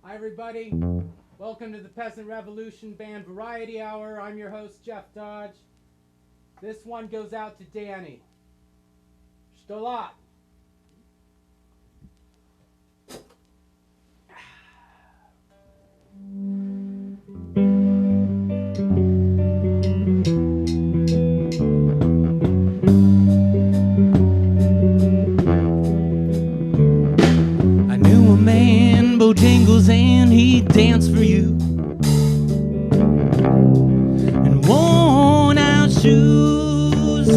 Hi everybody, welcome to the Peasant Revolution Band Variety Hour. I'm your host Jeff Dodge. This one goes out to Danny. Stolat. I knew a man, Bojangles, and he danced for you in worn out shoes,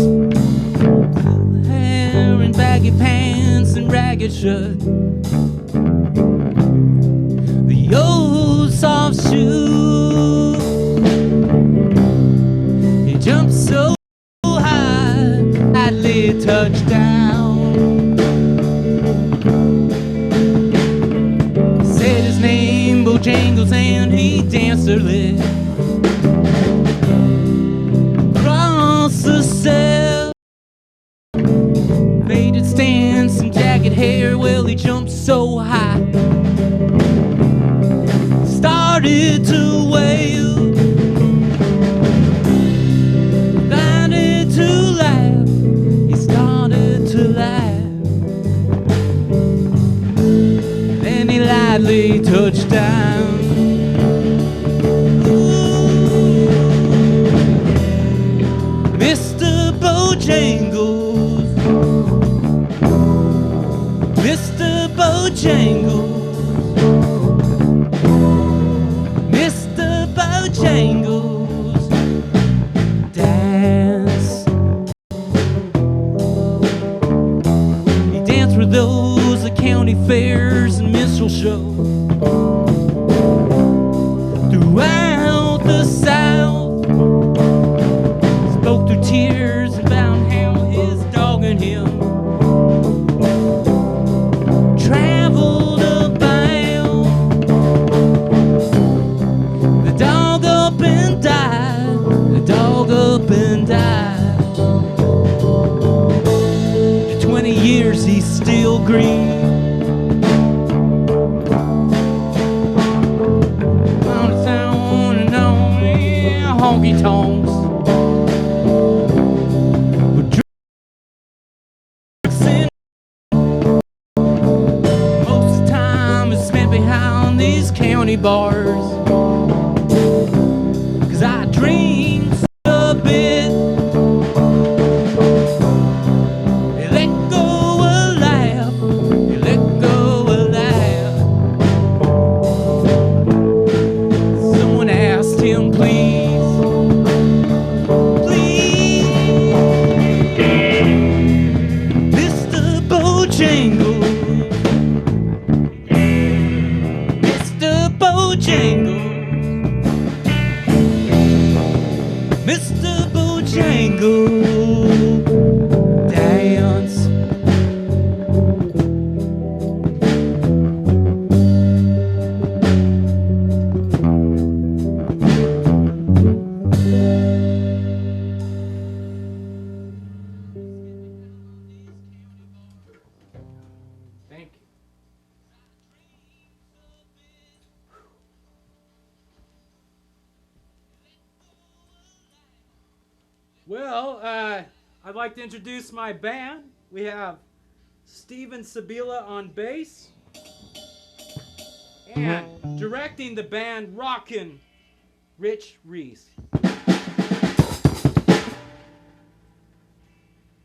hair and baggy pants and ragged shirt, the old soft shoe. He jumped so high, hardly touched down. Said his name, Bojangles, and he danced her leg across the cell. Faded stance and jagged hair, well, he jumped so high, started to wail, started to laugh, he started to laugh. Then he lightly touched down. Ooh, Mr. Bojangles, Mr. Bojangles, Mr. Bojangles, dance. He danced with those at county fairs and minstrel shows throughout the South. Spoke through tears about how his dog and him traveled about. The dog up and died, the dog up and died. For 20 years he's still green. On and on, yeah, honky tonks. With drugs and most of the time is spent behind these county bars. 'Cause I drink a bit, you let go a laugh, you let go a laugh. Someone asked him, please, please, Mr. Bojangles, Mr. Bojangles, Mr. Bojangles, dance. Thank you. Well, I'd like to introduce my band. We have Steven Cebula on bass, and directing the band, rockin', Rich Reece.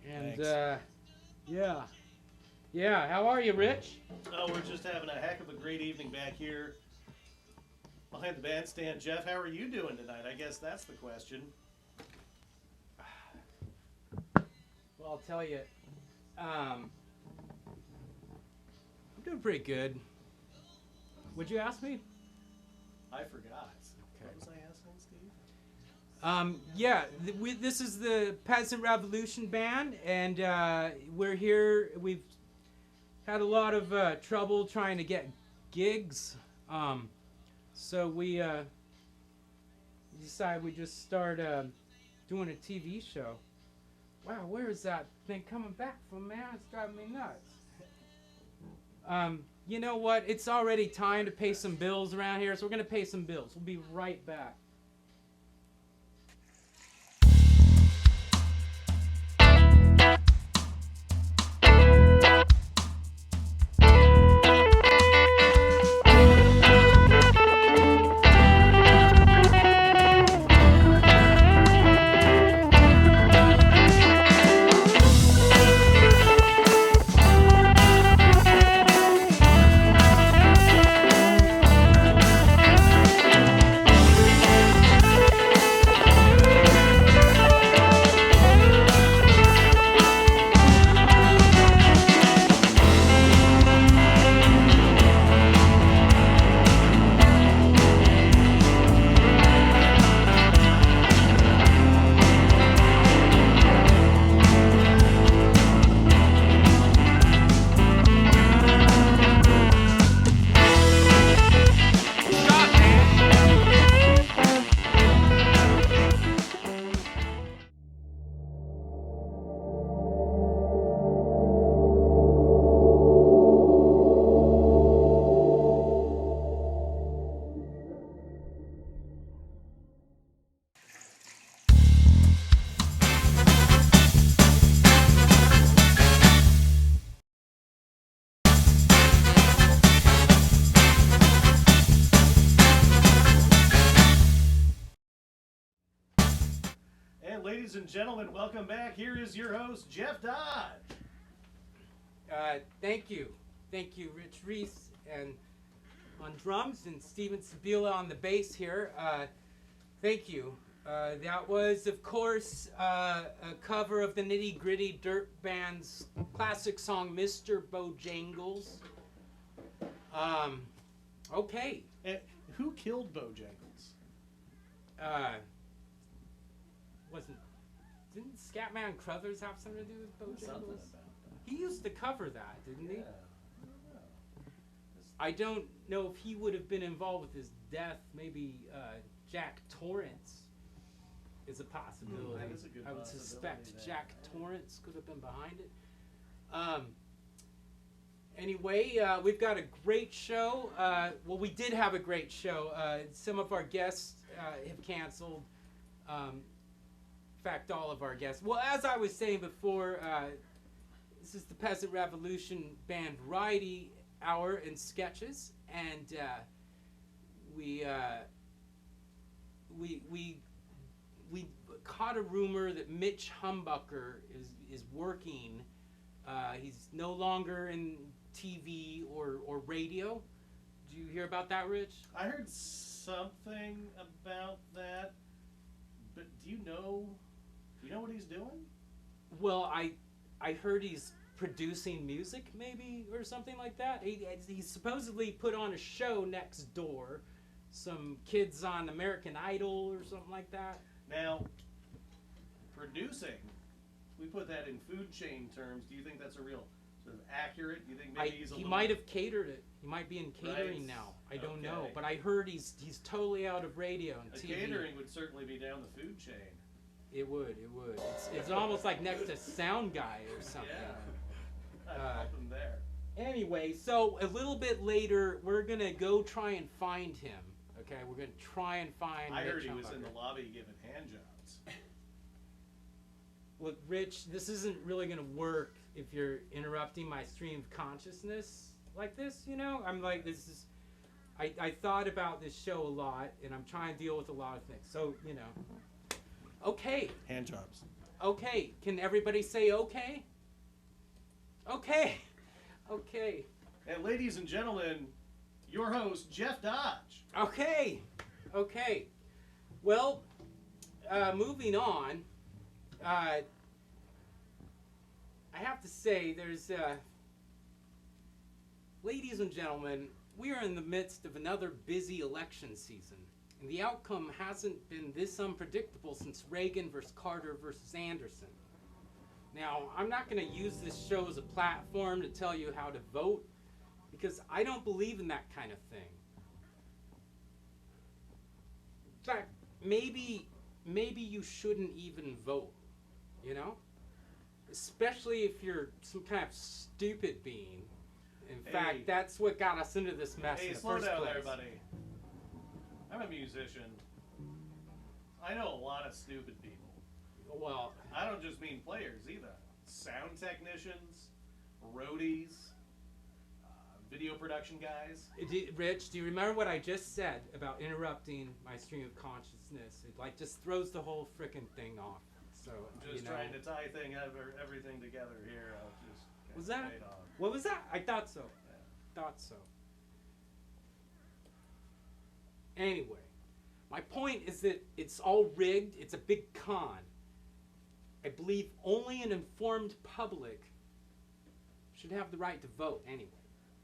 And yeah. How are you, Rich? Oh, we're just having a heck of a great evening back here behind the bandstand. Jeff, how are you doing tonight? I guess that's the question. Well, I'll tell you, I'm doing pretty good. Would you ask me? I forgot. Okay. What was I asking, Steve? This is the Peasant Revolution Band, and we're here. We've had a lot of trouble trying to get gigs, so we decided we just start doing a TV show. Wow, where is that thing coming back from, man? It's driving me nuts. You know what? It's already time to pay some bills around here, so we're going to pay some bills. We'll be right back. And ladies and gentlemen, welcome back. Here is your host, Jeff Dodge. Thank you. Thank you, Rich Reece, and on drums, and Steven Cebula on the bass here. Thank you. That was, of course, a cover of the Nitty Gritty Dirt Band's classic song, Mr. Bojangles. Okay. And who killed Bojangles? Didn't Scatman Crothers have something to do with Bojangles? Something about that. He used to cover that, didn't he? Yeah. I don't know if he would have been involved with his death. Maybe Jack Torrance is a possibility. That is a good I would possibility suspect there. Jack Torrance could have been behind it. Anyway, we've got a great show. Well, we did have a great show. Some of our guests have canceled. In fact, all of our guests. Well, as I was saying before, this is the Peasant Revolution Band Variety Hour and Sketches, and we caught a rumor that Mitch Humbucker is working. He's no longer in TV or radio. Did you hear about that, Rich? I heard something about that, but do you know what he's doing? Well, I heard he's producing music, maybe, or something like that. He supposedly put on a show next door, some kids on American Idol or something like that. Now, producing, we put that in food chain terms. Do you think that's a real sort of accurate? Do you think maybe He might have catered it. He might be in catering Right. now. I don't know, Okay. but I heard he's totally out of radio and TV. catering would certainly be down the food chain. It would. It's almost like next to sound guy or something. Yeah. I'd help him there. Anyway, so a little bit later, we're gonna go try and find him. Okay, we're gonna try and find. I heard Mitch he was in Humbucker. the lobby giving hand jobs. Look, Rich, this isn't really gonna work if you're interrupting my stream of consciousness like this. You know, I'm like, this is. I thought about this show a lot, and I'm trying to deal with a lot of things. So, you know. Okay. Hand jobs. Okay. Can everybody say okay? Okay. Okay. And ladies and gentlemen, your host, Jeff Dodge. Okay. Okay. Well, moving on. I have to say, there's, ladies and gentlemen, we are in the midst of another busy election season, and the outcome hasn't been this unpredictable since Reagan versus Carter versus Anderson. Now, I'm not going to use this show as a platform to tell you how to vote, because I don't believe in that kind of thing. In fact, maybe you shouldn't even vote, you know? Especially if you're some kind of stupid being In fact, that's what got us into this mess in the slow first down place. there, buddy. I'm a musician. I know a lot of stupid people. Well, I don't just mean players either. Sound technicians, roadies, video production guys. Rich, do you remember what I just said about interrupting my stream of consciousness? It like just throws the whole frickin' thing off. So I'm just trying to tie everything together here. I'll just was that? fade off. What was that? I thought so. Yeah. Thought so. Anyway, my point is that it's all rigged. It's a big con. I believe only an informed public should have the right to vote anyway.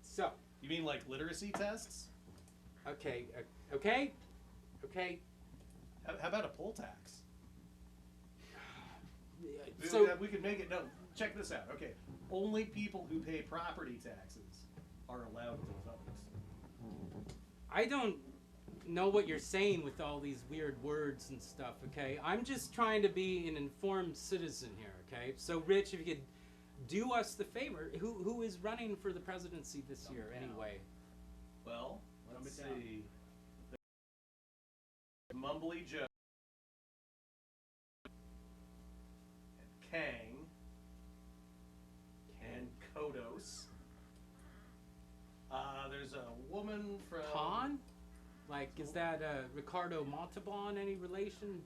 So. You mean like literacy tests? Okay. How about a poll tax? So we could make it. No, check this out. Okay, only people who pay property taxes are allowed to vote. I don't know what you're saying with all these weird words and stuff. Okay, I'm just trying to be an informed citizen here. Okay, so Rich, if you could do us the favor, who is running for the presidency this year anyway? Well, let's see. Mumbly Joe and Kang and Kodos. There's a woman from Khan? Like, is that Ricardo Montalban any relation?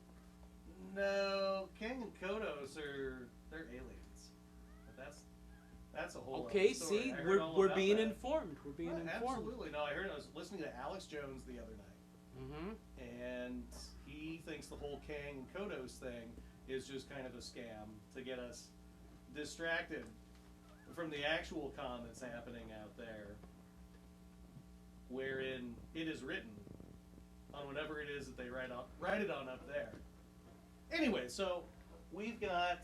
No, Kang and Kodos they're aliens. But that's a whole okay, other story. see, we're being informed. We're being informed. Absolutely. No, I was listening to Alex Jones the other night. And he thinks the whole Kang and Kodos thing is just kind of a scam to get us distracted from the actual con that's happening out there, wherein it is written on whatever it is that they write it on up there. Anyway, so we've got,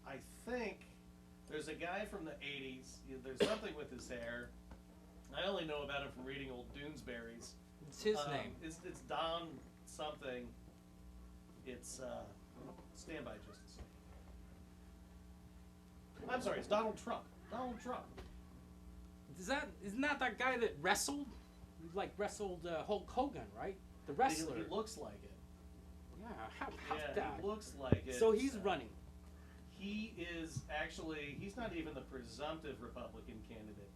I think, there's a guy from the 80s. There's something with his hair. I only know about him from reading old Doonesbury's. It's his name. It's Don something. It's stand by just a second. I'm sorry, it's Donald Trump. Donald Trump. Isn't that guy that wrestled? He wrestled Hulk Hogan, right? The wrestler. He looks like it. Yeah, how about that? He looks like it. So he's running. He is actually, he's not even the presumptive Republican candidate.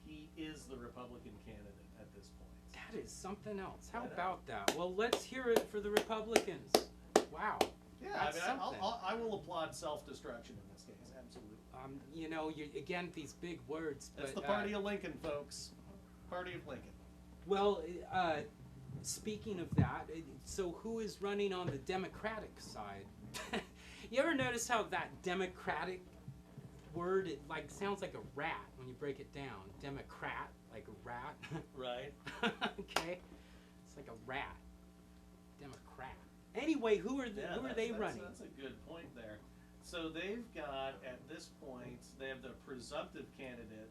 He is the Republican candidate at this point. That is something else. How about that? Well, let's hear it for the Republicans. Wow. Yeah, that's I will applaud self-destruction in this case, absolutely. Again, these big words. That's the party of Lincoln, folks. Party of Lincoln. Well, speaking of that, so who is running on the Democratic side? You ever notice how that Democratic word, it sounds like a rat when you break it down? Democrat, like a rat. Right. Okay. It's like a rat. Democrat. Anyway, who are they running? That's a good point there. So they've got, at this point, they have the presumptive candidate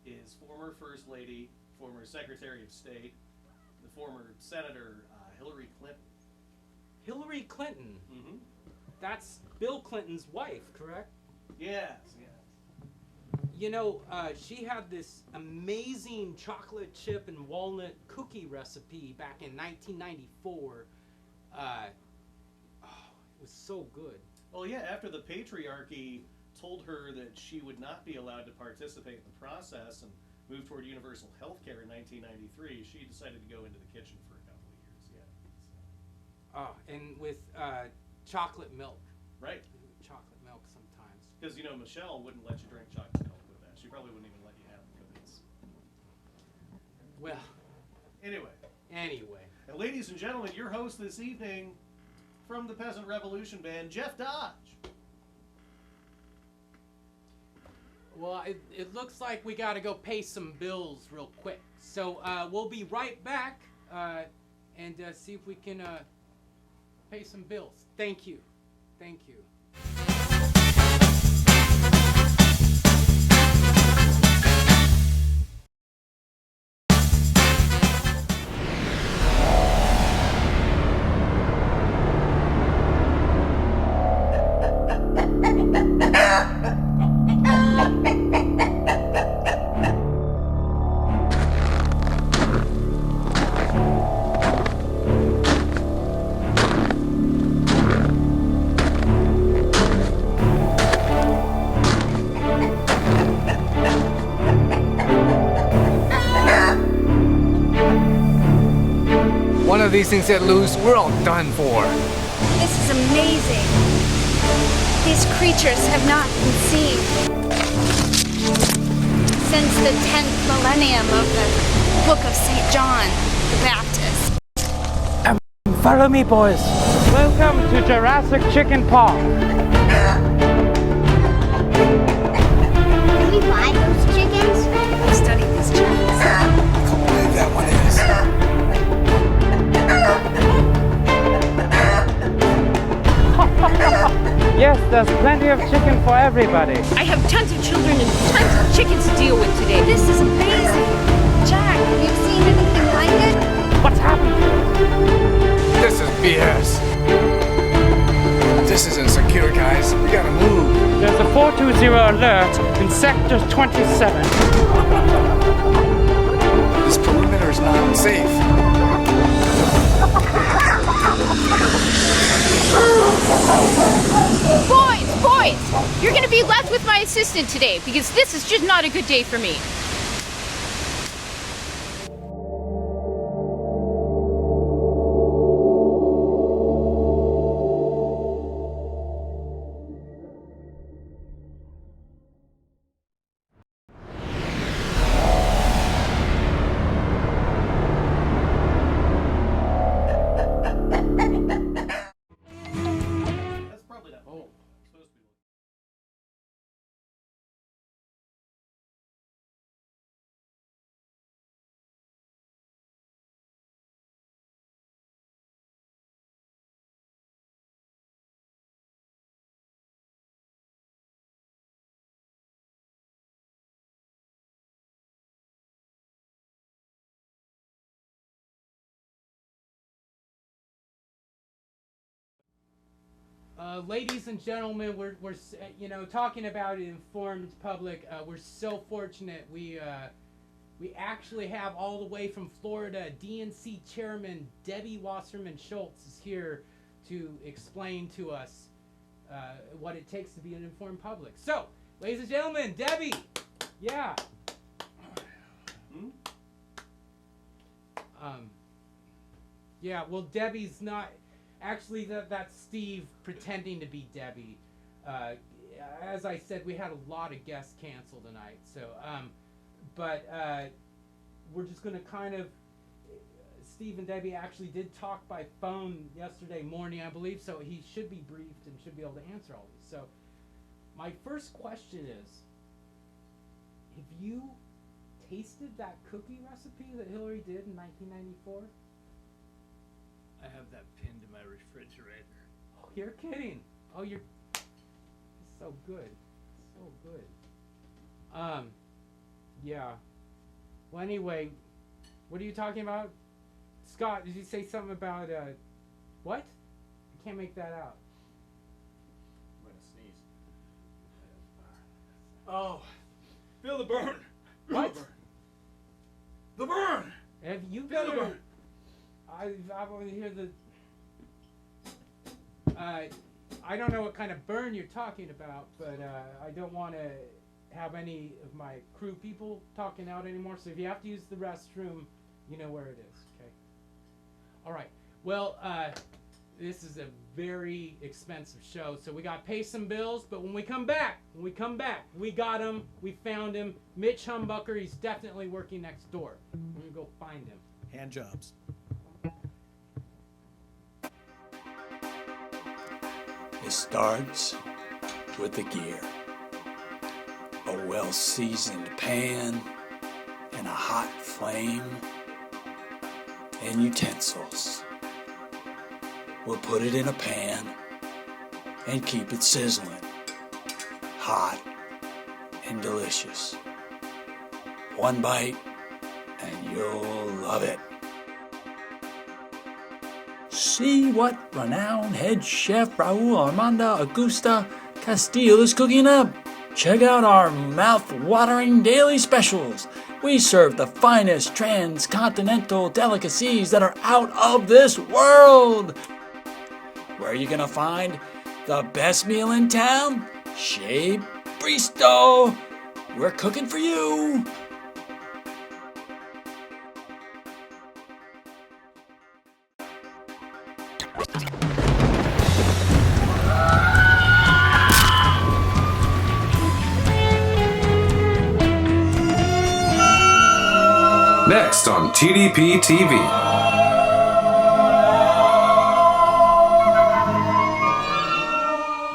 is former First Lady, former Secretary of State, the former Senator Hillary Clinton. Hillary Clinton? Mm-hmm. That's Bill Clinton's wife, correct? Yes. She had this amazing chocolate chip and walnut cookie recipe back in 1994. It was so good. Well, yeah, after the patriarchy told her that she would not be allowed to participate in the process and move toward universal health care in 1993, she decided to go into the kitchen for a couple of years, yeah. Oh, and with chocolate milk. Right. Chocolate milk sometimes. Because, Michelle wouldn't let you drink chocolate milk with that. She probably wouldn't even let you have cookies. Well. Anyway. And ladies and gentlemen, your host this evening from the Peasant Revolution Band, Jeff Dodge. Well, it looks like we got to go pay some bills real quick. So we'll be right back and see if we can pay some bills. Thank you. Thank you. these things get loose, we're all done for. This is amazing. These creatures have not been seen since the 10th millennium of the Book of St. John the Baptist. Follow me, boys. Welcome to Jurassic Chicken Paw. Can we buy those chickens? I studied these chickens. I can't believe that one is. Yes, there's plenty of chicken for everybody. I have tons of children and tons of chickens to deal with today. This is amazing. Jack, have you seen anything like it? What's happened? This is BS. This isn't secure, guys. We gotta move. There's a 420 alert in Sector 27. This perimeter is not safe. Boys, you're gonna be left with my assistant today because this is just not a good day for me. That's probably not. Oh, supposed to be. Ladies and gentlemen, we're talking about an informed public. We're so fortunate. We actually have all the way from Florida, DNC Chairman Debbie Wasserman Schultz is here to explain to us what it takes to be an informed public. So, ladies and gentlemen, Debbie, yeah. Yeah, well, Debbie's not. Actually, that's Steve pretending to be Debbie. As I said, we had a lot of guests cancel tonight. So, we're just going to kind of. Steve and Debbie actually did talk by phone yesterday morning, I believe. So he should be briefed and should be able to answer all these. So, my first question is: have you tasted that cookie recipe that Hillary did in 1994? I have that pinned to my refrigerator. Oh, you're kidding. Oh, you're so good. So good. Yeah. Well, anyway, what are you talking about? Scott, did you say something about, what? I can't make that out. I'm gonna sneeze. Oh, feel the burn. What? The burn. Have you Feel the better... burn. I want to hear the... I don't know what kind of burn you're talking about, but I don't want to have any of my crew people talking out anymore. So if you have to use the restroom, you know where it is, okay? All right. Well, this is a very expensive show, so we got to pay some bills. But when we come back, we got him. We found him. Mitch Humbucker. He's definitely working next door. We're gonna go find him. Hand jobs. It starts with the gear. A well-seasoned pan and a hot flame and utensils. We'll put it in a pan and keep it sizzling, hot and delicious. One bite and you'll love it. See what renowned head chef Raul Armando Augusta Castillo is cooking up. Check out our mouth-watering daily specials. We serve the finest transcontinental delicacies that are out of this world. Where are you gonna find the best meal in town? Chez Bristow. We're cooking for you. Next on TDP TV.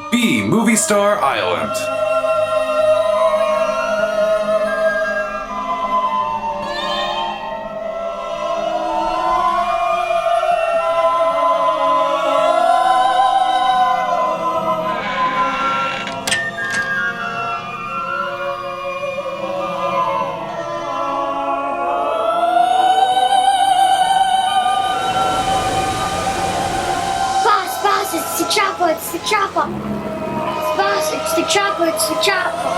B Movie Star Island. Boss, it's the chopper, it's the chopper. Boss, it's the chopper, it's the chopper.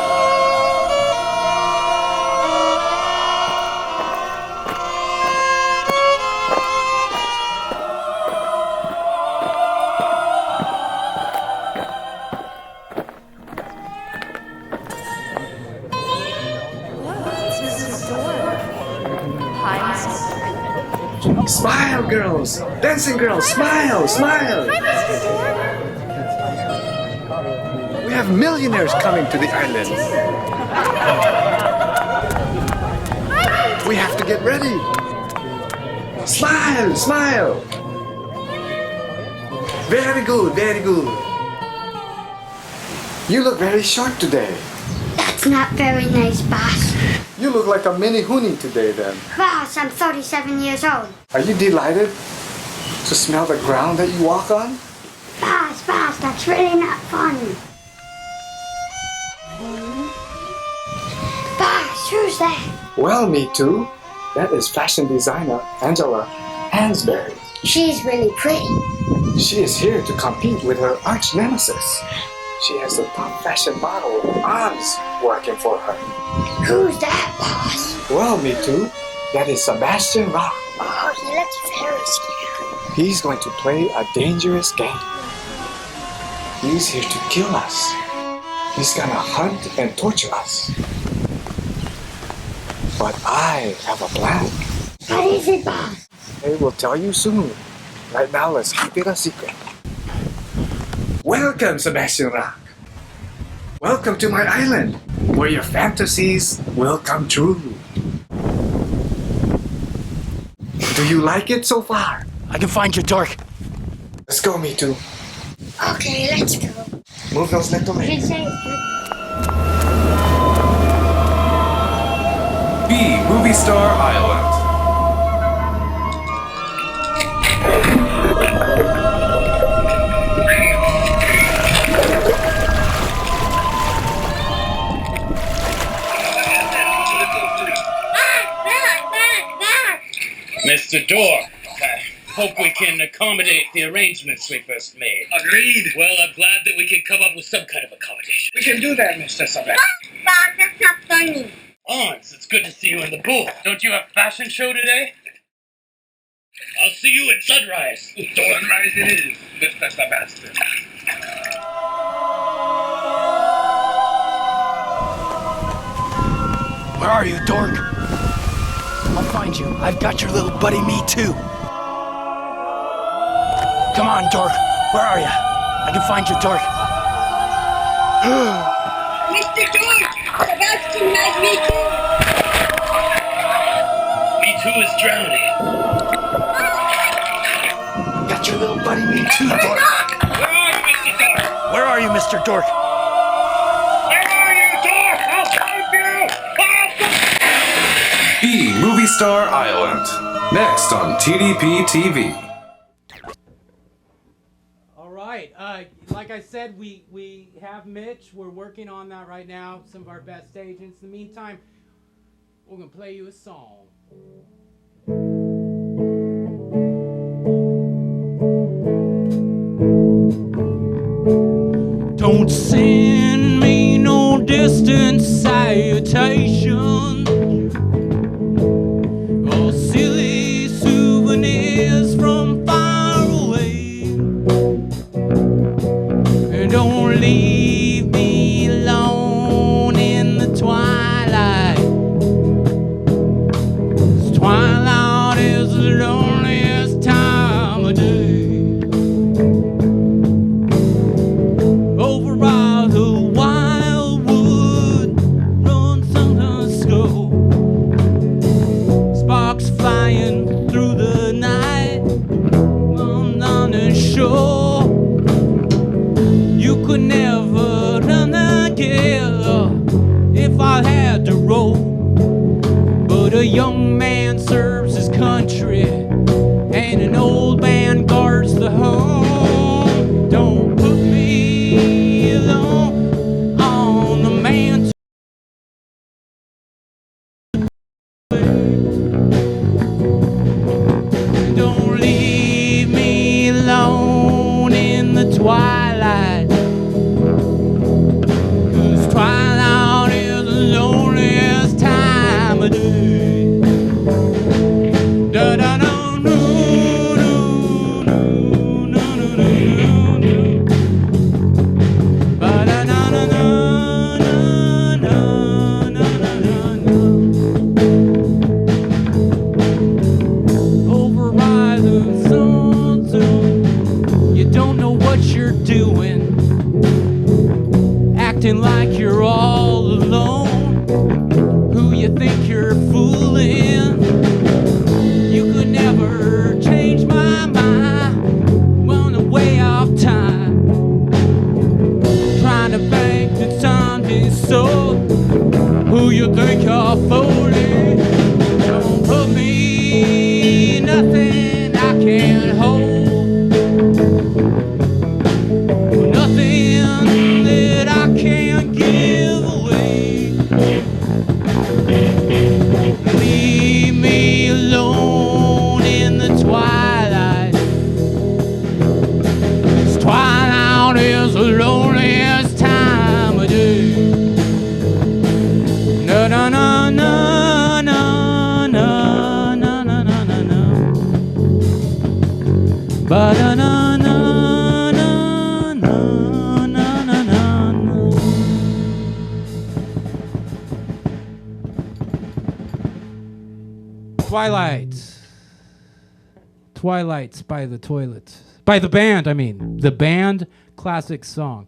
Smile, girls! Dancing girls, smile, smile! We have millionaires coming to the island. We have to get ready. Smile, smile! Very good, very good. You look very short today. That's not very nice, boss. You look like a mini Hoonie today then. Boss, I'm 37 years old. Are you delighted to smell the ground that you walk on? Boss, that's really not fun. Boss, who's that? Well, me too. That is fashion designer Angela Hansberry. She's really pretty. She is here to compete with her arch nemesis. She has the top fashion model, Oz, working for her. Who's that, boss? Well, me too. That is Sebastian Rock. Oh, he looks very scared. He's going to play a dangerous game. He's here to kill us. He's gonna hunt and torture us. But I have a plan. What is it, boss? I will tell you soon. Right now, let's keep it a secret. Welcome, Sebastian Rock. Welcome to my island, where your fantasies will come true. Do you like it so far? I can find you, dork. Let's go, me too. Okay, let's go. Move those little legs. B Movie Star Island. Mr. Dork, I hope we can accommodate the arrangements we first made. Agreed. Well, I'm glad that we can come up with some kind of accommodation. We can do that, Mr. Sebastian. Boss, that's not funny. Hans, it's good to see you in the booth. Don't you have a fashion show today? I'll see you at sunrise. Sunrise it is, Mr. Sebastian. Where are you, dork? I'll find you. I've got your little buddy, me too. Come on, dork. Where are you? I can find you, dork. Mr. Dork, Sebastian has me too. Me too is drowning. Got your little buddy, me too, dork. Where are you, Mr. Dork? Where are you, Mr. Dork? Where are you, Dork? I'll find you! B Movie Star Island. Next on TDP TV. All right. Like I said, we have Mitch. We're working on that right now. Some of our best agents. In the meantime, we're gonna play you a song. Don't send me no distant salutation or silly souvenirs from far away. And don't leave me alone in the twilight. 'Cause twilight is the loneliest time of day. Over by the wildwood, run sometimes slow. a young man serves his country, and an old man guards the home. Don't put me alone on the mantle. Don't leave me alone in the twilight, 'cause twilight is the loneliest time of day. Da da da. Like you're all alone, who you think you're fooling? You could never change my mind, run away off time, trying to bank the time be so. Who you think you're fooling? Don't put me nothing I can't hold. Twilight's by the Toilet. By the band, I mean. The band, classic song.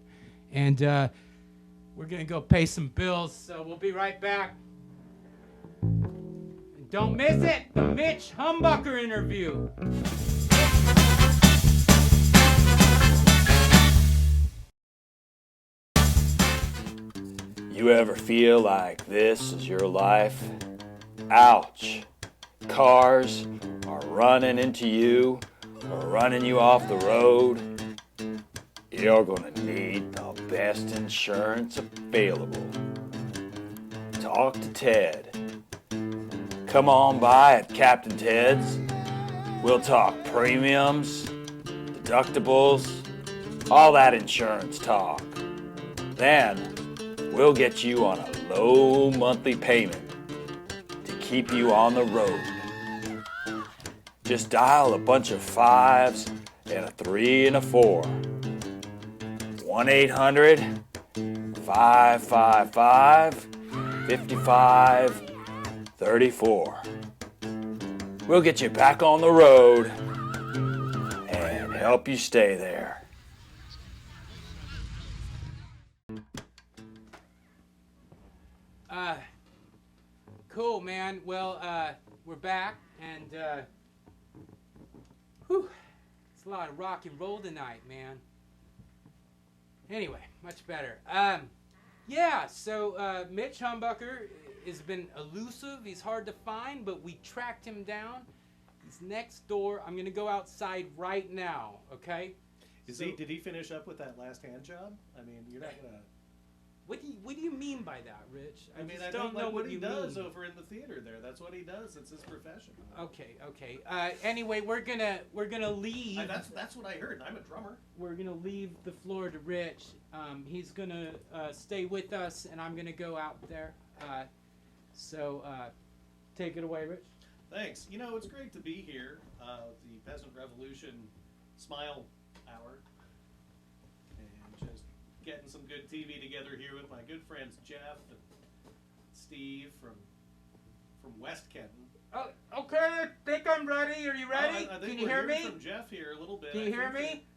And we're going to go pay some bills, so we'll be right back. And don't miss it, the Mitch Humbucker interview. You ever feel like this is your life? Ouch. Cars are running into you or running you off the road. You're gonna need the best insurance available. Talk to Ted. Come on by at Captain Ted's. We'll talk premiums, deductibles, all that insurance talk. Then we'll get you on a low monthly payment to keep you on the road. Just dial a bunch of 5s and a 3 and a 4. 1-800-555-5534. We'll get you back on the road and help you stay there. Cool, man. Well, we're back, and it's a lot of rock and roll tonight, man. Anyway, much better. Yeah, so Mitch Humbucker has been elusive. He's hard to find, but we tracked him down. He's next door. I'm gonna go outside right now. Okay. Did he finish up with that last hand job? I mean, you're not gonna. What do you mean by that, Rich? I mean, I don't know like what he you does mean. over in the theater there. That's what he does. It's his profession. Okay. Anyway, we're gonna leave. That's what I heard. I'm a drummer. We're gonna leave the floor to Rich. He's gonna stay with us, and I'm gonna go out there. So take it away, Rich. Thanks. You know, it's great to be here. The Peasant Revolution Smile Hour, and just getting some good TV together here with my good friends Jeff and Steve from West Kenton. Oh, okay. I think I'm ready. Are you ready? I think Can you hear me? From Jeff here a little bit. Can you hear me?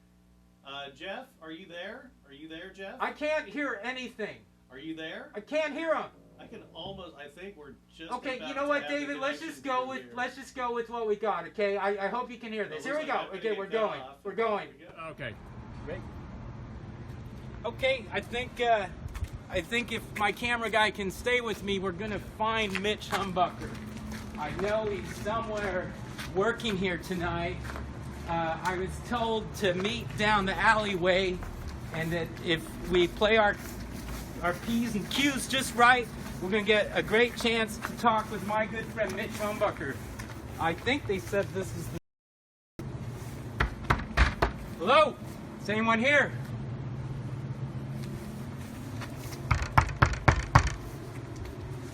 Jeff, are you there? Are you there, Jeff? I can't hear anything. Are you there? I can't hear him. I can almost. I think we're just. Okay, about you know to what, have the David? Let's just go with here. what we got. Okay, I hope you can hear this. Well, Here we go. Okay, we're going. We're going. Okay. Great. Okay, I think if my camera guy can stay with me, we're gonna find Mitch Humbucker. I know he's somewhere working here tonight. I was told to meet down the alleyway, and that if we play our P's and Q's just right, we're going to get a great chance to talk with my good friend Mitch Humbucker. I think they said this is the... Hello? Is anyone here?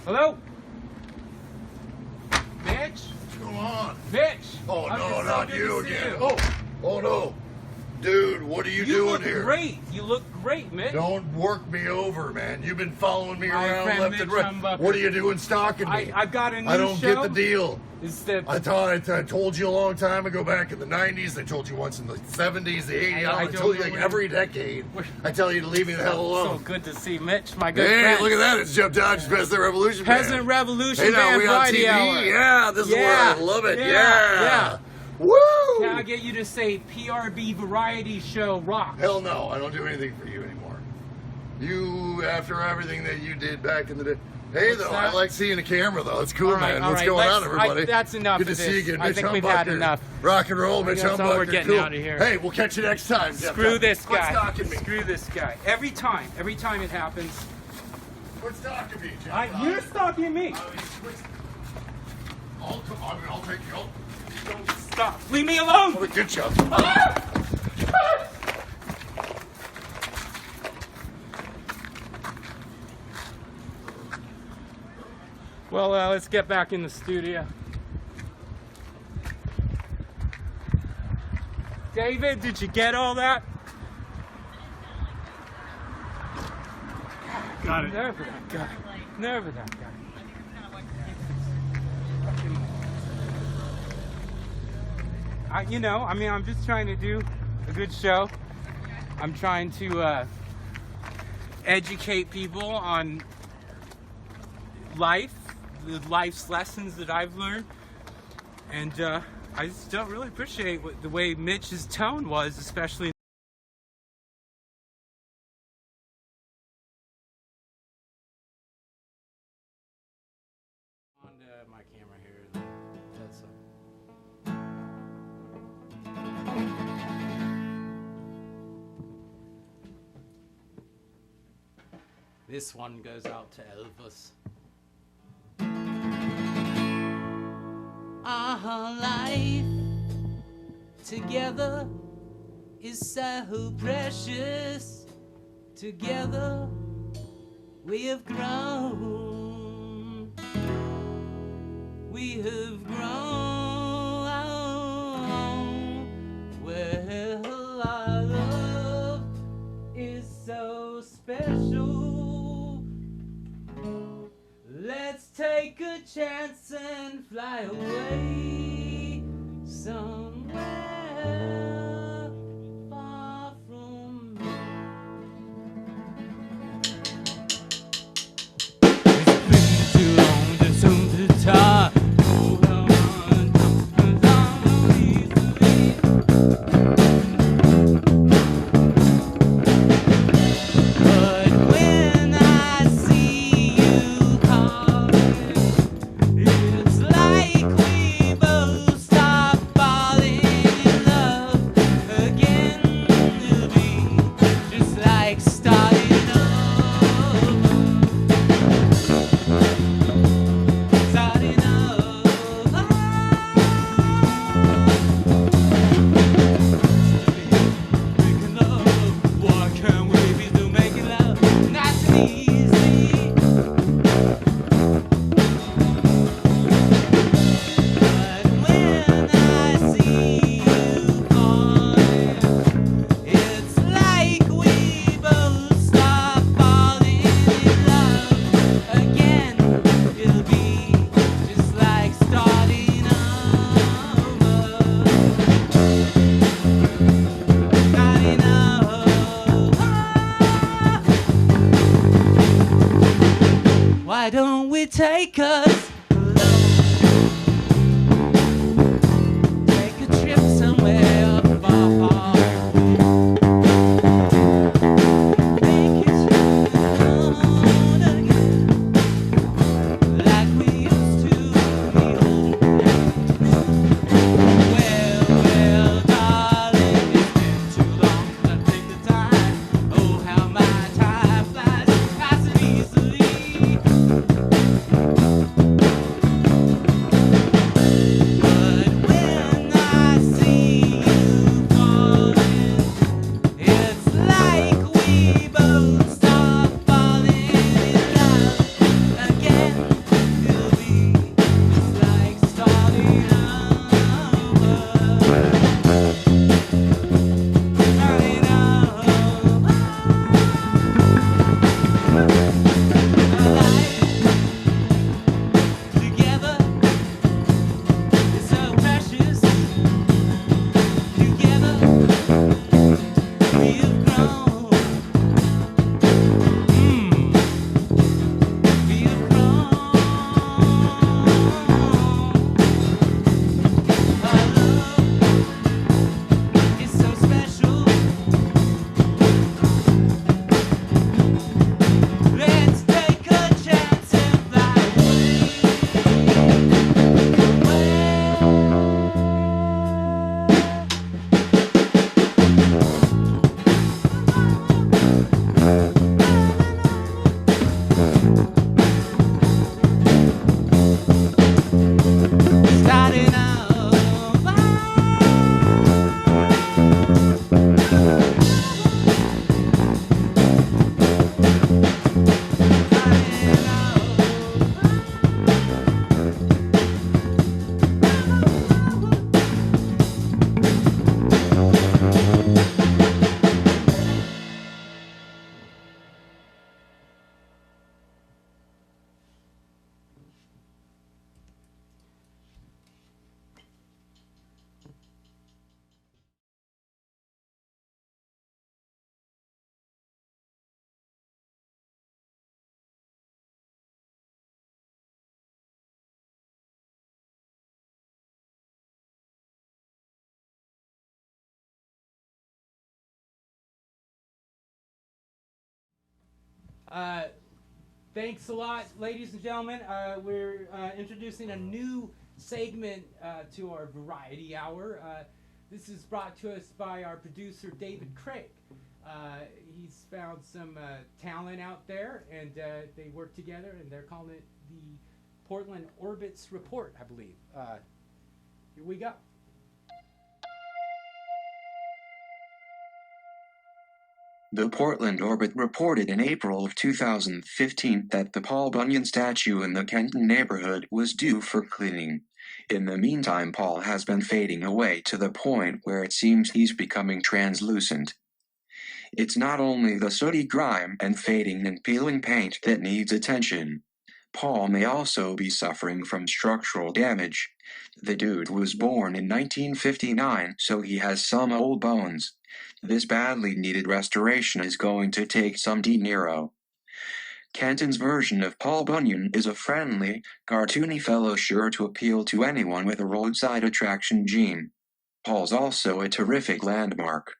Hello? Mitch? What's going on? Mitch! Oh, I'm no, just so not good you to see again. you. Oh, no. Dude, what are you doing look here? Great. You look great, Mitch. Don't work me over, man. You've been following me My around friend left Mitch and right. Humbucker. What are you doing stalking me? I've got a new I don't show. get the deal. Is the I told you a long time ago back in the 90s. I told you once in the 70s, the 80s. I don't told you know like when- every decade. I tell you to leave me the hell So alone. good to see Mitch, my good Hey, friend. look at that. It's Jeff Dodge's Peasant Revolution Peasant Band. Revolution Hey, now Band we on Variety TV? Hour. Yeah, this is where I love it. Yeah. Woo! Can I get you to say PRB Variety Show rock? Hell no, I don't do anything for you anymore. You, after everything that you did back in the day. Hey, What's though, that? I like seeing the camera, though. It's cool, All right, man. all What's right, going on, let's- everybody? that's enough Good of to see you this. again, I Mitch think we've had Humbucker. enough. Rock and roll, Mitch That's all we're Humbucker. getting Cool. out of here. Hey, we'll catch you next time. Jeff. Screw this Quit guy. stalking me. Screw this guy. Every time it happens. Quit stalking me, Jeff. You're stalking me. I'll take you. Don't stop. Leave me alone. I'll get you. Well, let's get back in the studio. David, did you get all that? Got it. Never that guy. Never that guy. I'm just trying to do a good show. I'm trying to educate people on life, the life's lessons that I've learned, and I just don't really appreciate the way Mitch's tone was, especially. On my camera here. That's This one goes out to Elvis. Our life together is so precious. Together we have grown. We have grown. Well, our love is so special. Let's take a chance and fly away somewhere far from It's been too long to soon to talk. Hold on, 'cause I'm easily. But when I see you calling, it's like we both stop falling in love again. It'll be just like starting over. Starting over. Making love. Why can't we be still making love? Nice and easy. But when I see you calling, it's like we both stop falling in love again. It'll be just like starting over. Starting over. Why don't we take us take a trip somewhere far? Make it alone again, like we used to the old Thanks a lot, ladies and gentlemen. We're introducing a new segment to our Variety Hour. This is brought to us by our producer, David Craig. He's found some talent out there, and they work together, and they're calling it the Portland Orbits Report, I believe. Here we go. The Portland Orbit reported in April of 2015 that the Paul Bunyan statue in the Kenton neighborhood was due for cleaning. In the meantime, Paul has been fading away to the point where it seems he's becoming translucent. It's not only the sooty grime and fading and peeling paint that needs attention. Paul may also be suffering from structural damage. The dude was born in 1959, so he has some old bones. This badly needed restoration is going to take some De Niro. Kenton's version of Paul Bunyan is a friendly, cartoony fellow sure to appeal to anyone with a roadside attraction gene. Paul's also a terrific landmark.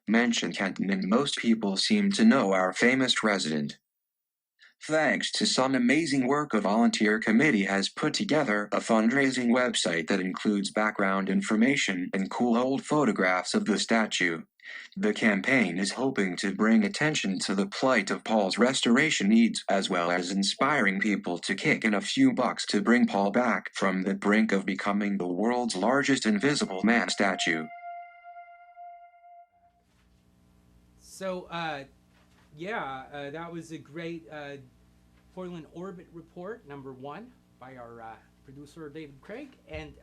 Mention Kenton and most people seem to know our famous resident. Thanks to some amazing work, a volunteer committee has put together a fundraising website that includes background information and cool old photographs of the statue. The campaign is hoping to bring attention to the plight of Paul's restoration needs, as well as inspiring people to kick in a few bucks to bring Paul back from the brink of becoming the world's largest invisible man statue. So, that was a great Portland Orbit Report, number 1, by our producer, David Craig. And,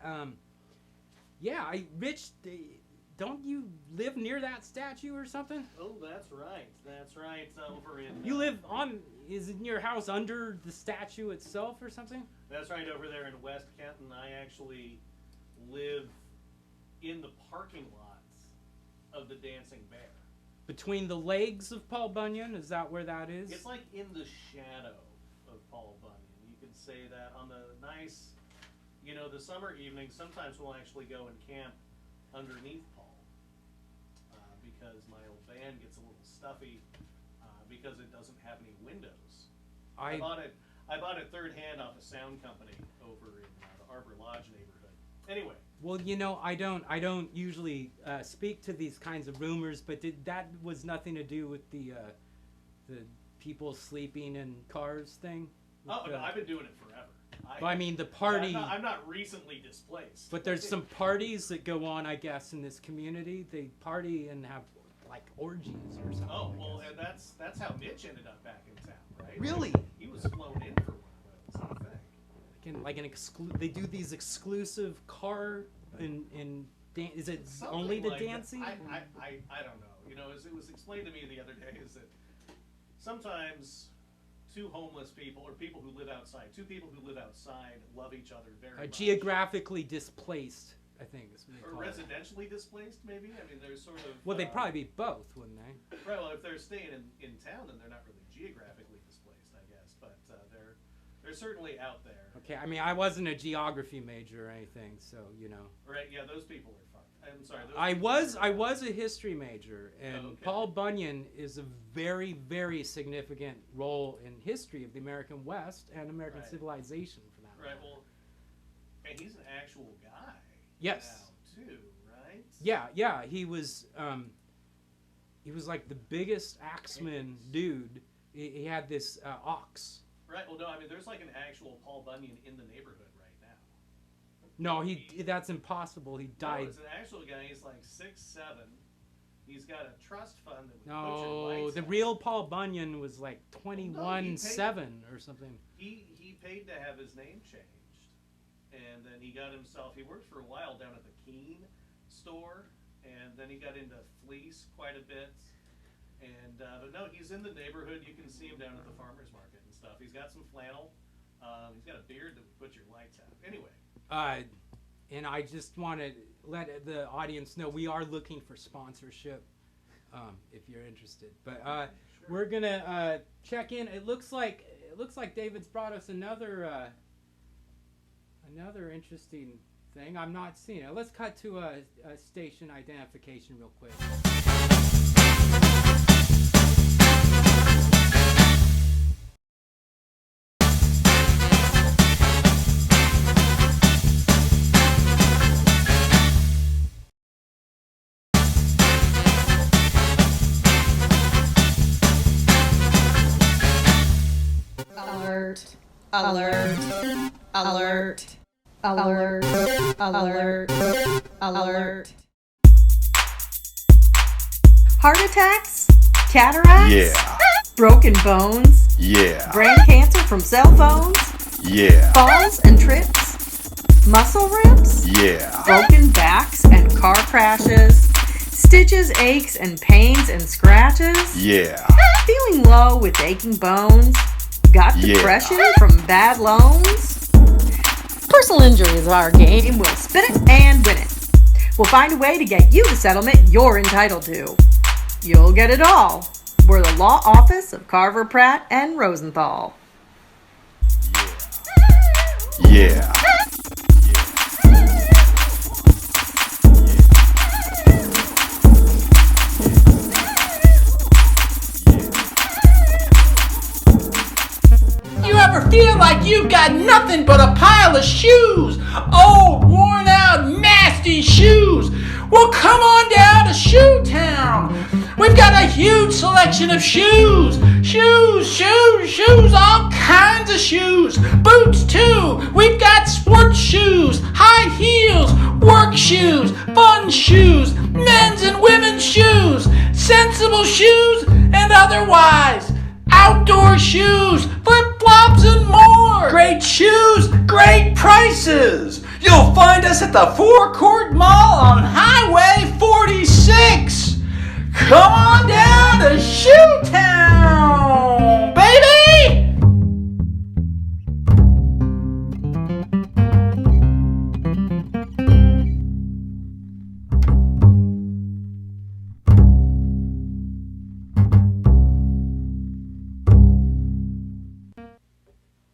Rich, don't you live near that statue or something? Oh, that's right. That's right. Over in... You live is it in your house under the statue itself or something? That's right, over there in West Kenton. I actually live in the parking lots of the Dancing Bear. Between the legs of Paul Bunyan? Is that where that is? It's like in the shadow of Paul Bunyan. You could say that on the nice, the summer evenings, sometimes we'll actually go and camp underneath Paul because my old van gets a little stuffy because it doesn't have any windows. I bought it third hand off a sound company over in the Arbor Lodge neighborhood. Anyway. Well, I don't usually speak to these kinds of rumors, but that was nothing to do with the people sleeping in cars thing? No, I've been doing it forever. The party... I'm not recently displaced. But there's some parties that go on, I guess, in this community. They party and have, orgies or something. Oh, well, and that's how Mitch ended up back in town, right? Really? He was flown in for one of those, I think. They do these exclusive car is it something only the dancing? I don't know. As it was explained to me the other day, is that sometimes two homeless people or people who live outside, love each other very much. Geographically displaced, I think is what they call it. Or residentially displaced, maybe? There's sort of... Well, they'd probably be both, wouldn't they? Right, well, if they're staying in town, then they're not really geographically displaced, I guess. But they're certainly out there. Okay, I wasn't a geography major or anything, so, Right, yeah, those people are fun. I'm sorry. I was a history major, and Paul Bunyan is a very, very significant role in history of the American West and American civilization, for that matter. Right, well, and he's an actual guy. Yes. Now, too, right? Yeah, he was like the biggest axeman dude. He had this ox. Right, well, no, there's like an actual Paul Bunyan in the neighborhood right now. No, that's impossible. He died. No, it's an actual guy. He's like 6'7". He's got a trust fund that would put your No, lights the out. real Paul Bunyan was like 21.7 or something. He paid to have his name changed. And then he worked for a while down at the Keene store, and then he got into fleece quite a bit. And but no, he's in the neighborhood. You can see him down at the farmer's market and stuff. He's got some flannel. He's got a beard that would put your lights out. Anyway. And I just want to let the audience know we are looking for sponsorship, if you're interested. But sure. We're gonna check in. It looks like David's brought us another interesting thing. I'm not seeing it. Let's cut to a station identification real quick. Alert. Alert. Alert. Alert. Alert. Heart attacks? Cataracts? Yeah. Broken bones? Yeah. Brain cancer from cell phones? Yeah. Falls and trips? Muscle rips? Yeah. Broken backs and car crashes? Stitches, aches, and pains and scratches? Yeah. Feeling low with aching bones? Got depression from bad loans? Personal injuries are our game. We'll spin it and win it. We'll find a way to get you the settlement you're entitled to. You'll get it all. We're the law office of Carver, Pratt, and Rosenthal. Yeah. You ever feel like you've got nothing but a pile of shoes? Old, worn out, nasty shoes. Well, come on down to Shoe Town. We've got a huge selection of shoes. Shoes, all kinds of shoes. Boots too. We've got sports shoes, high heels, work shoes, fun shoes, men's and women's shoes, sensible shoes and otherwise. Outdoor shoes, flip-flops and more. Great shoes, great prices. You'll find us at the Forecourt Mall on Highway 46. Come on down to Shoe Town, baby!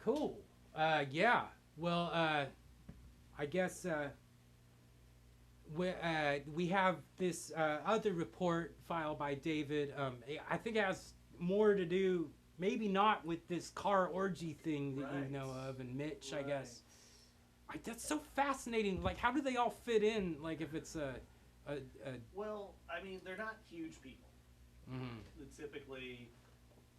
Cool. Yeah. Well, I guess we have this other report filed by David. I think it has more to do, maybe not with this car orgy thing that you know of, and Mitch, I guess. That's so fascinating. Like, how do they all fit in? Like, if it's a Well, I mean, they're not huge people. Typically.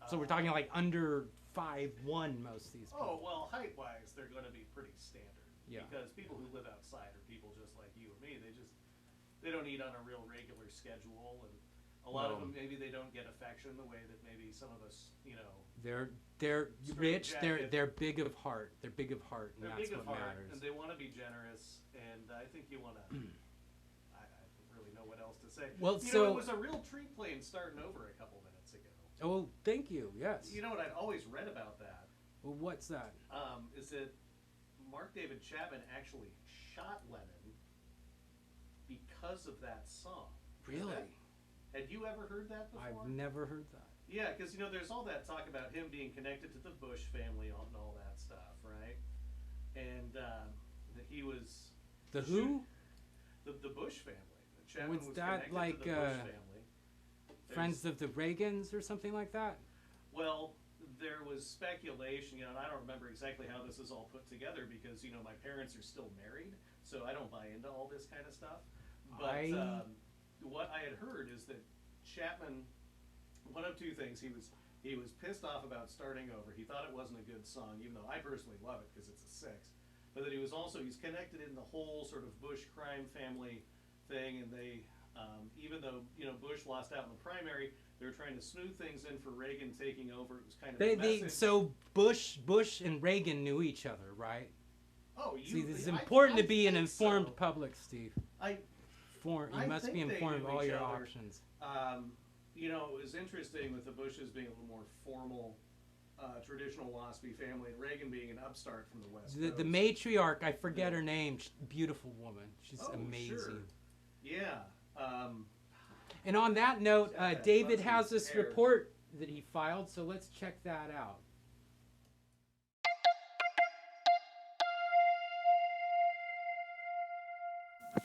So we're talking like under 5'1", most of these people. Oh, well, height-wise, they're going to be pretty standard. Yeah. Because people who live outside are people just like you or me. They don't eat on a real regular schedule, and a lot of them, maybe they don't get affection the way that maybe some of us, you know. They're rich. They're big of heart. They're big of heart, and that's what matters. And they want to be generous, and I think you want to. I don't really know what else to say. Well, it was a real treat playing Starting Over a couple minutes ago. Oh, thank you. Yes. You know what I'd always read about that? Well, what's that? Is that Mark David Chapman actually shot Lennon because of that song. Really? Had you ever heard that before? I've never heard that. Yeah, because, there's all that talk about him being connected to the Bush family and all that stuff, right? And that he was... The who? The Bush family. Chapman was that connected like to the Bush family. Friends of the Reagans or something like that? Well, there was speculation, and I don't remember exactly how this is all put together because, my parents are still married, so I don't buy into all this kind of stuff. But what I had heard is that Chapman, one of two things, he was pissed off about Starting Over. He thought it wasn't a good song, even though I personally love it because it's a 6. But that he's connected in the whole sort of Bush crime family thing, and they, even though, Bush lost out in the primary, they were trying to smooth things in for Reagan taking over. It was kind of a message. So Bush and Reagan knew each other, right? Oh, See, it's important to be an informed public, Steve. You must be informed of all your options. It was interesting with the Bushes being a little more formal, traditional WASPy family, and Reagan being an upstart from the West Coast. The matriarch, I forget her name, beautiful woman. She's amazing. Sure. Yeah. And on that note, David has this report that he filed, so let's check that out.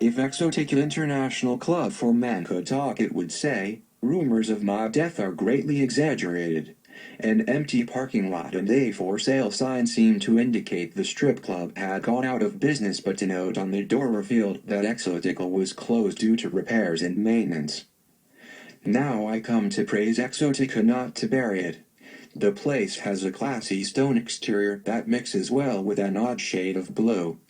If Exotic International Club for Men could talk, it would say, rumors of my death are greatly exaggerated. An empty parking lot and a for sale sign seemed to indicate the strip club had gone out of business, but a note on the door revealed that Exotica was closed due to repairs and maintenance. Now I come to praise Exotica, not to bury it. The place has a classy stone exterior that mixes well with an odd shade of blue.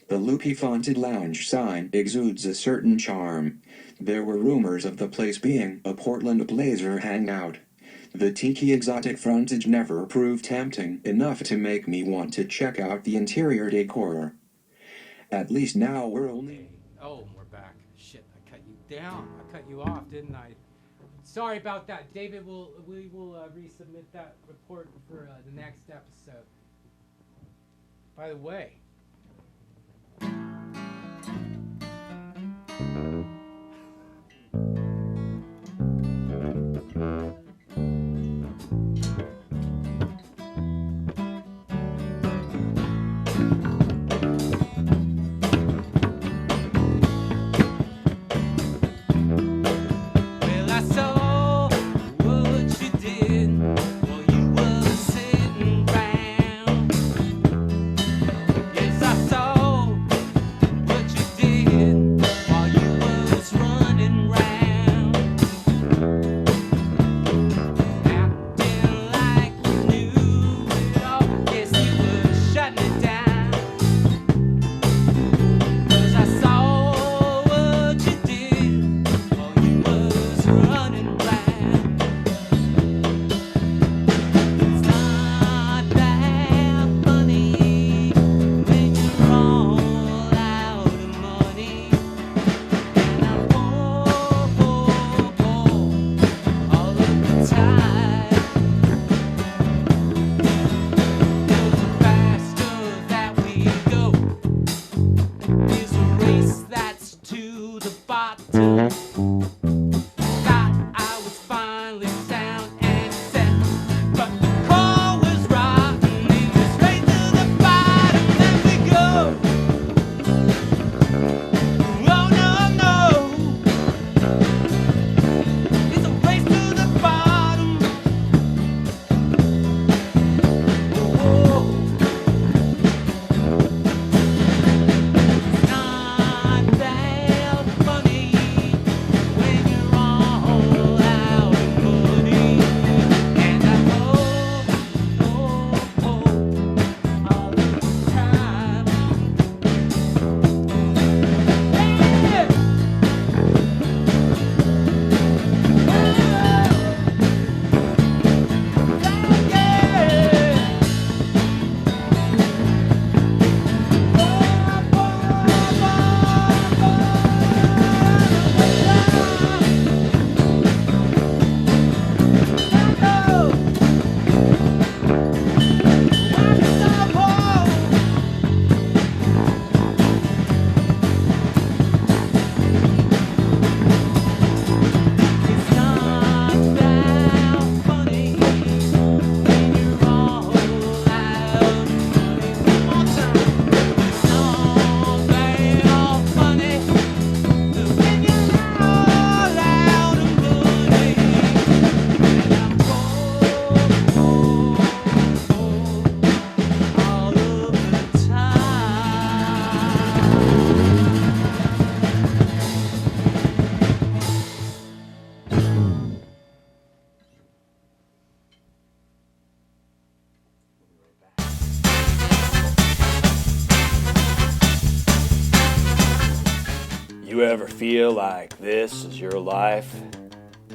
The loopy-fonted lounge sign exudes a certain charm. There were rumors of the place being a Portland Blazer hangout. The tiki exotic frontage never proved tempting enough to make me want to check out the interior decor. At least now we're only... Oh, we're back. Shit, I cut you down. I cut you off, didn't I? Sorry about that. David, we will resubmit that report for the next episode. By the way... You ever feel like this is your life?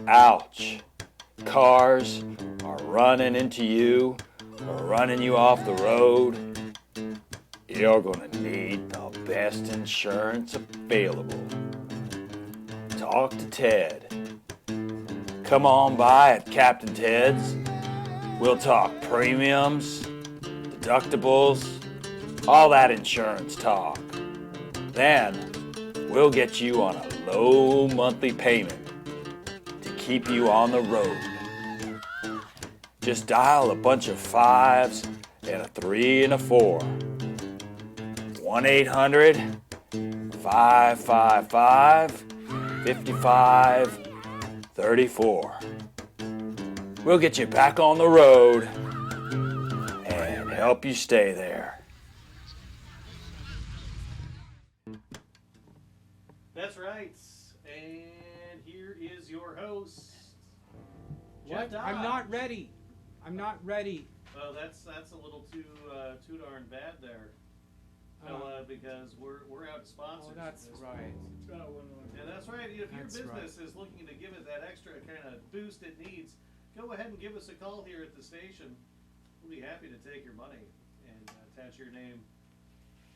Ouch. Cars are running into you or running you off the road. You're gonna need the best insurance available. Talk to Ted. Come on by at Captain Ted's. We'll talk premiums, deductibles, all that insurance talk. Then we'll get you on a low monthly payment to keep you on the road. Just dial a bunch of 5s and a 3 and a 4. 1-800-555-5534. We'll get you back on the road and help you stay there. That's right. And here is your host. What? Jeff I'm Dodge. not ready. I'm not ready. Well, that's a little too darn bad there, fella, because we're out of sponsors. Oh, that's right. Yeah, that's right. If your business is looking to give it that extra kind of boost it needs, go ahead and give us a call here at the station. We'll be happy to take your money and attach your name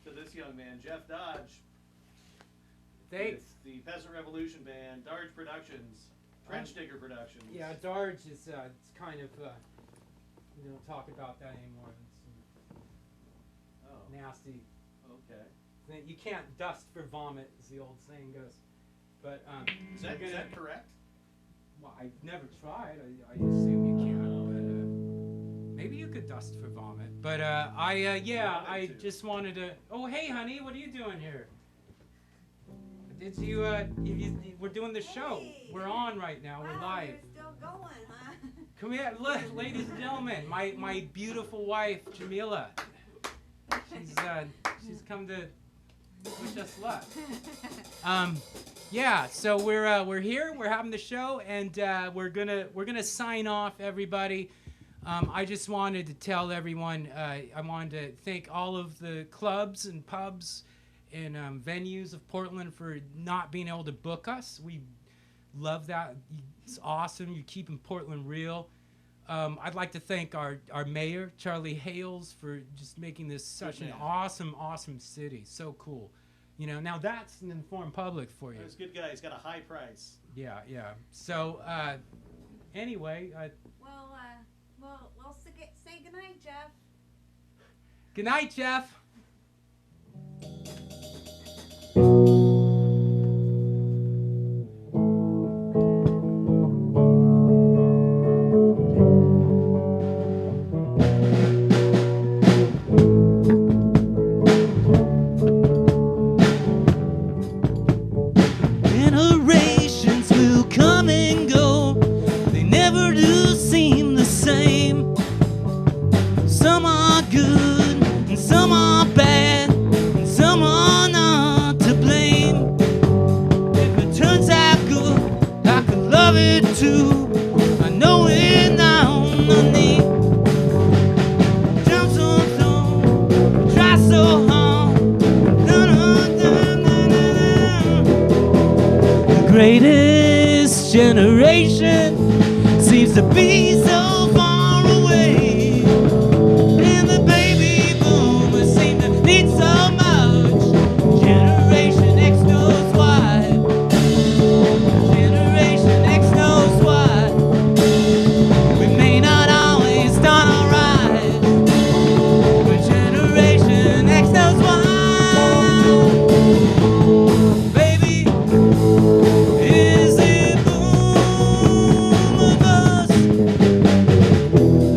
to this young man, Jeff Dodge. Thanks. With the Peasant Revolution Band, Darge Productions, Trench Digger Productions. Yeah, Darge is it's kind of we don't talk about that anymore. It's nasty. Okay. You can't dust for vomit, as the old saying goes. But is that correct? Well, I've never tried. I assume you can. But maybe you could dust for vomit. But I just wanted to. Oh, hey, honey, what are you doing here? Did you? We're doing the show. We're on right now. We're live. You're still going, huh? Come here, look, ladies and gentlemen. My beautiful wife, Cebula. She's come to wish us luck. Yeah, so we're here, we're having the show, and we're gonna sign off, everybody. I just wanted to tell everyone I wanted to thank all of the clubs and pubs and venues of Portland for not being able to book us. We love that. It's awesome. You're keeping Portland real. I'd like to thank our mayor, Charlie Hales, for just making this such an awesome city. So cool. You know, now that's an informed public for you. He's a good guy. He's got a high price. Yeah. So, anyway. We'll say goodnight, Jeff. Good night, Jeff. Generations will come and go, they never do seem the same. Some are good and some are bad, and some are not to blame. If it turns out good, I could love it too. I know it now, honey. Jump so slow, try so hard. The greatest generation seems to be so far away, and the baby boomers seem to need so much. Generation X knows why. Generation X knows why. We may not always start alright, but Generation X knows why. Baby, is it boom us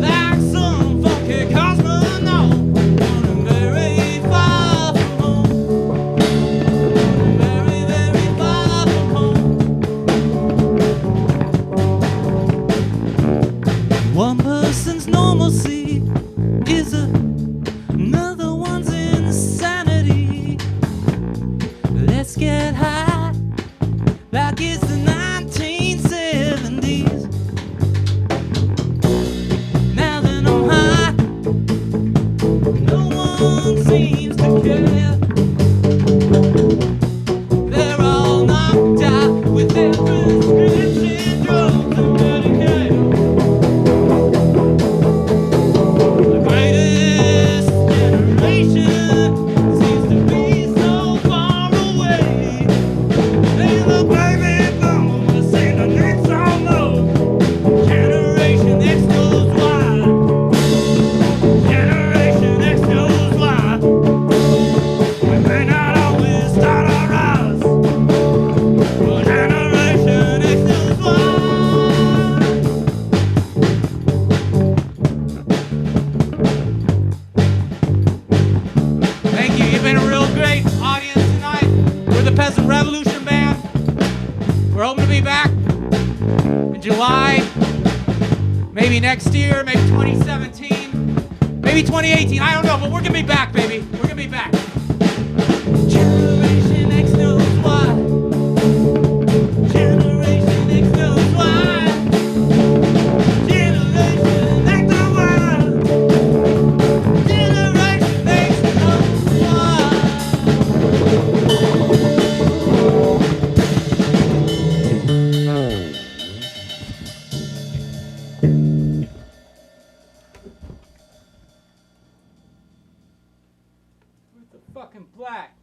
like some funky cosmonaut running very far from home, very, very far from home. One person's normalcy is another one's insanity. Let's get high like it's the 1970s. Now that I'm high, no one seems to care. They're all knocked out with their prescription drugs and Medicare. The greatest generation seems to be so far away. And the baby boomers seem to need some love. Generation X knows why. Generation X knows why. We may not always start our rise, but Generation X knows why. Thank you. You've been a real great audience tonight. We're the Peasant Revolution Band. We're hoping to be back in July, maybe next year, maybe 2017, maybe 2018. I don't know, but we're gonna be back, baby. We're gonna be back. Generation X knows why. Generation X knows why. Generation X knows fucking black.